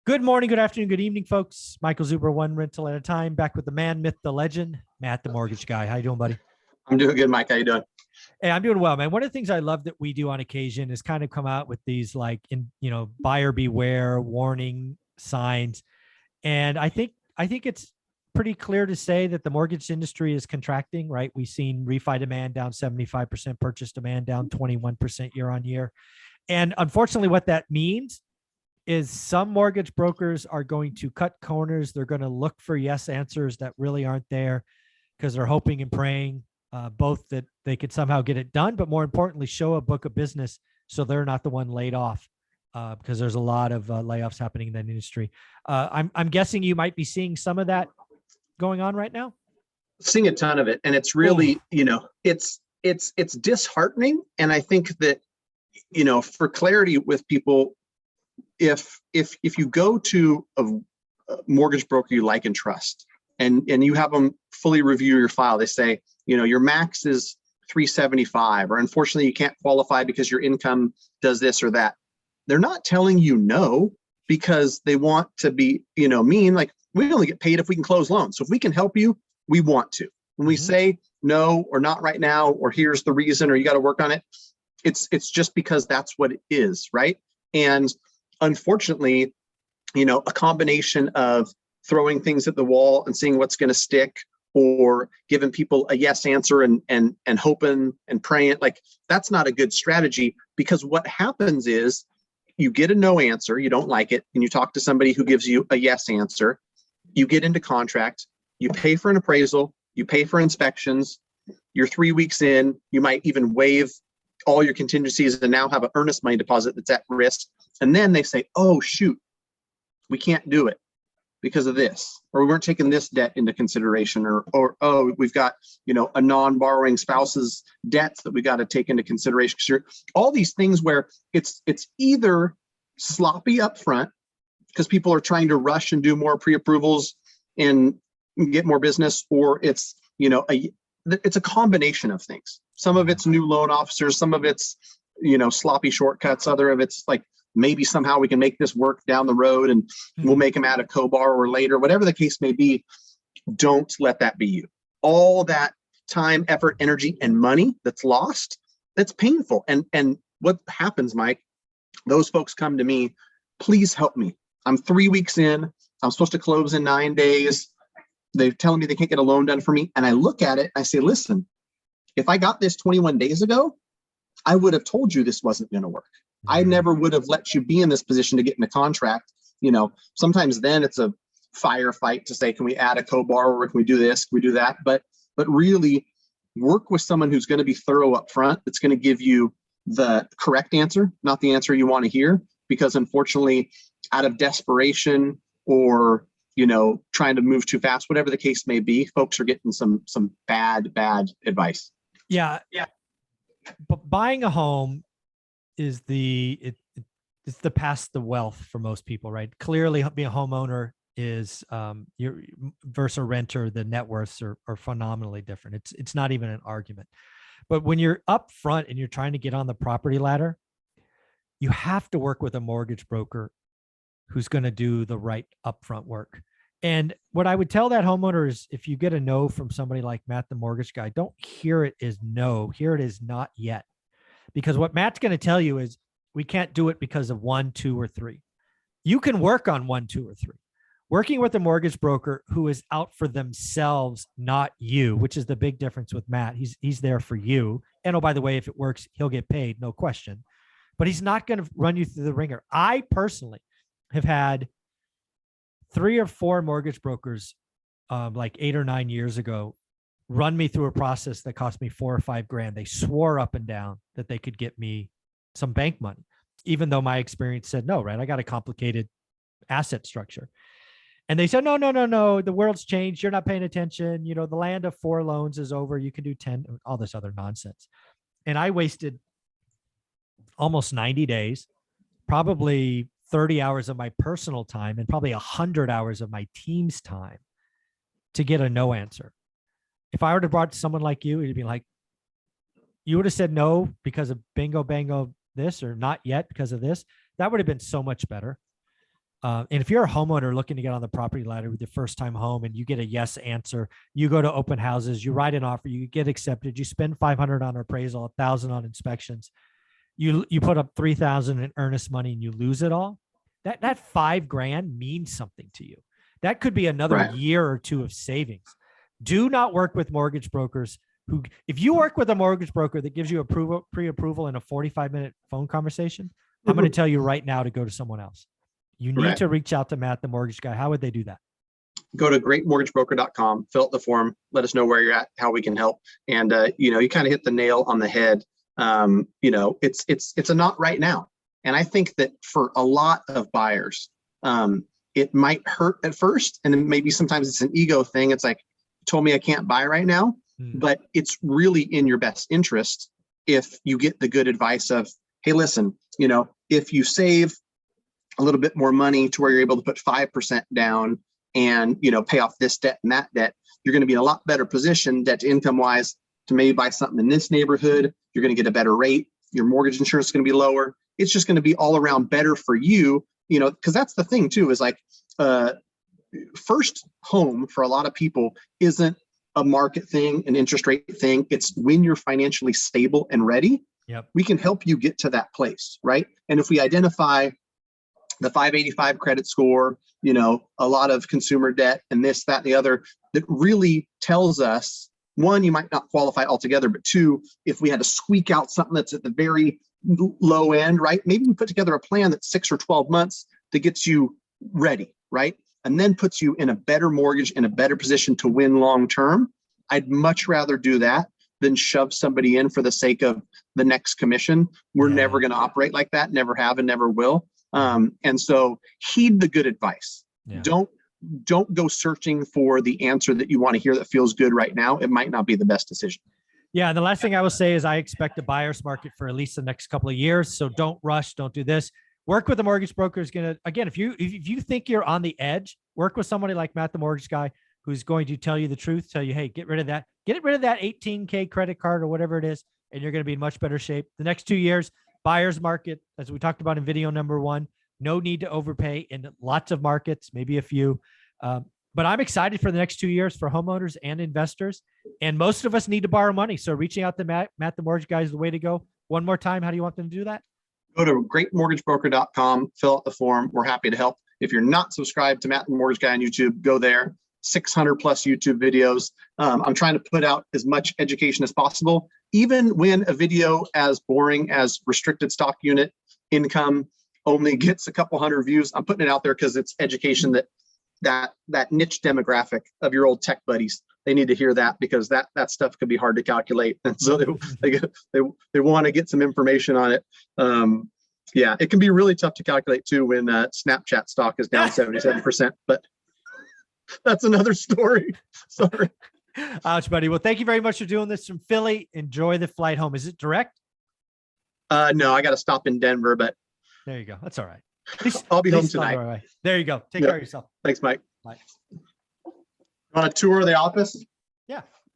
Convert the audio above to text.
Good morning, good afternoon, good evening, folks. Michael Zuber, one rental at a time, back with the man, myth, the legend, Matt, the mortgage guy. How you doing, buddy? I'm doing good, Mike. How you doing? Hey, I'm doing well, man. One of the things I love that we do on occasion is kind of come out with these buyer beware warning signs. And I think it's pretty clear to say that the mortgage industry is contracting, right? We've seen refi demand down 75%, purchase demand down 21% year on year. And unfortunately, what that means is some mortgage brokers are going to cut corners. They're going to look for yes answers that really aren't there because they're hoping and praying both that they could somehow get it done, but more importantly, show a book of business so they're not the one laid off because there's a lot of layoffs happening in that industry. I'm guessing you might be seeing some of that going on right now. Seeing a ton of it, and it's really, it's disheartening. And I think that, for clarity with people, if you go to a mortgage broker you like and trust, and you have them fully review your file, they say, your max is 375, or unfortunately you can't qualify because your income does this or that. They're not telling you no because they want to be, mean. Like, we only get paid if we can close loans. So if we can help you, we want to. When we say no, or not right now, or here's the reason, or you got to work on it, it's just because that's what it is, right? And unfortunately, a combination of throwing things at the wall and seeing what's going to stick, or giving people a yes answer and hoping and praying, like, that's not a good strategy. Because what happens is you get a no answer, you don't like it, and you talk to somebody who gives you a yes answer. You get into contract, you pay for an appraisal, you pay for inspections, you're 3 weeks in, you might even waive all your contingencies and now have an earnest money deposit that's at risk. And then they say, oh, shoot, we can't do it because of this, or we weren't taking this debt into consideration, or oh, we've got, a non-borrowing spouse's debts that we got to take into consideration. All these things where it's either sloppy up front because people are trying to rush and do more pre-approvals and get more business, or it's, it's a combination of things. Some of it's new loan officers, some of it's, sloppy shortcuts, other of it's like, maybe somehow we can make this work down the road and we'll make them add a co-borrower later, whatever the case may be. Don't let that be you. All that time, effort, energy, and money that's lost, that's painful. And what happens, Mike, those folks come to me, please help me. I'm 3 weeks in, I'm supposed to close in 9 days. They're telling me they can't get a loan done for me. And I look at it, I say, listen, if I got this 21 days ago, I would have told you this wasn't going to work. I never would have let you be in this position to get in a contract. Sometimes then it's a firefight to say, can we add a co-borrower? Can we do this? Can we do that? But really work with someone who's going to be thorough up front. That's going to give you the correct answer, not the answer you want to hear. Because unfortunately, out of desperation or, trying to move too fast, whatever the case may be, folks are getting some bad advice. Yeah. But buying a home is it's the past the wealth for most people, right? Clearly, being a homeowner is your versus a renter. The net worths are phenomenally different. It's not even an argument. But when you're up front and you're trying to get on the property ladder, you have to work with a mortgage broker who's going to do the right upfront work. And what I would tell that homeowner is, if you get a no from somebody like Matt, the mortgage guy, don't hear it as no. Hear it as not yet. Because what Matt's going to tell you is, we can't do it because of 1, 2, or 3. You can work on 1, 2, or 3. Working with a mortgage broker who is out for themselves, not you, which is the big difference with Matt. He's there for you. And oh, by the way, if it works, he'll get paid, no question. But he's not going to run you through the ringer. I personally have had 3 or 4 mortgage brokers, like 8 or 9 years ago, run me through a process that cost me $4 or $5 grand. They swore up and down that they could get me some bank money, even though my experience said no, right? I got a complicated asset structure. And they said, no, the world's changed. You're not paying attention. The land of 4 loans is over. You can do 10, all this other nonsense. And I wasted almost 90 days, probably 30 hours of my personal time, and probably 100 hours of my team's time to get a no answer. If I were to brought someone like you, it'd be like, you would have said no because of bingo, bango, this, or not yet because of this. That would have been so much better. And if you're a homeowner looking to get on the property ladder with your first time home and you get a yes answer, you go to open houses, you write an offer, you get accepted, you spend 500 on appraisal, 1,000 on inspections, you put up 3,000 in earnest money and you lose it all. That $5,000 means something to you. That could be another Right. year or two of savings. Do not work with mortgage brokers who, if you work with a mortgage broker that gives you pre-approval in a 45-minute phone conversation, I'm going to tell you right now to go to someone else. You need Right. to reach out to Matt, the mortgage guy. How would they do that? Go to greatmortgagebroker.com, fill out the form, let us know where you're at, how we can help. And, you kind of hit the nail on the head. It's a not right now. And I think that for a lot of buyers, it might hurt at first. And then maybe sometimes it's an ego thing. It's like, you told me I can't buy right now, but it's really in your best interest if you get the good advice of, hey, listen, if you save a little bit more money to where you're able to put 5% down and, pay off this debt and that debt, you're going to be in a lot better position debt to income wise to maybe buy something in this neighborhood. You're going to get a better rate. Your mortgage insurance is going to be lower. It's just going to be all around better for you, because that's the thing too, is like, first home for a lot of people isn't a market thing, an interest rate thing. It's when you're financially stable and ready, we can help you get to that place. Right. And if we identify the 585 credit score, a lot of consumer debt and this, that, and the other, that really tells us, one, you might not qualify altogether, but two, if we had to squeak out something that's at the very low end, right? Maybe we put together a plan that's 6 or 12 months that gets you ready, right? And then puts you in a better mortgage, in a better position to win long-term. I'd much rather do that than shove somebody in for the sake of the next commission. We're never going to operate like that. Never have and never will. And so heed the good advice. Don't go searching for the answer that you want to hear that feels good right now. It might not be the best decision. Yeah. And the last thing I will say is I expect a buyer's market for at least the next couple of years. So don't rush. Don't do this. Work with a mortgage broker is going to, again, if you think you're on the edge, work with somebody like Matt, the mortgage guy, who's going to tell you the truth, tell you, hey, get rid of that 18K credit card or whatever it is. And you're going to be in much better shape. The next 2 years, buyer's market, as we talked about in video number 1, no need to overpay in lots of markets, maybe a few. But I'm excited for the next 2 years for homeowners and investors. And most of us need to borrow money. So reaching out to Matt, the mortgage guy, is the way to go. One more time, how do you want them to do that? Go to greatmortgagebroker.com, fill out the form. We're happy to help. If you're not subscribed to Matt the Mortgage Guy on YouTube, go there. 600 plus YouTube videos. I'm trying to put out as much education as possible, even when a video as boring as restricted stock unit income only gets a couple hundred views. I'm putting it out there because it's education that niche demographic of your old tech buddies. They need to hear that because that stuff could be hard to calculate. And so they want to get some information on it. It can be really tough to calculate too when Snapchat stock is down 77%, but that's another story. Sorry. Ouch, buddy. Well, thank you very much for doing this from Philly. Enjoy the flight home. Is it direct? No, I got to stop in Denver, but there you go. That's all right. I'll be home tonight. There you go. Take care of yourself. Thanks, Mike. Bye. Want a tour of the office? Yeah.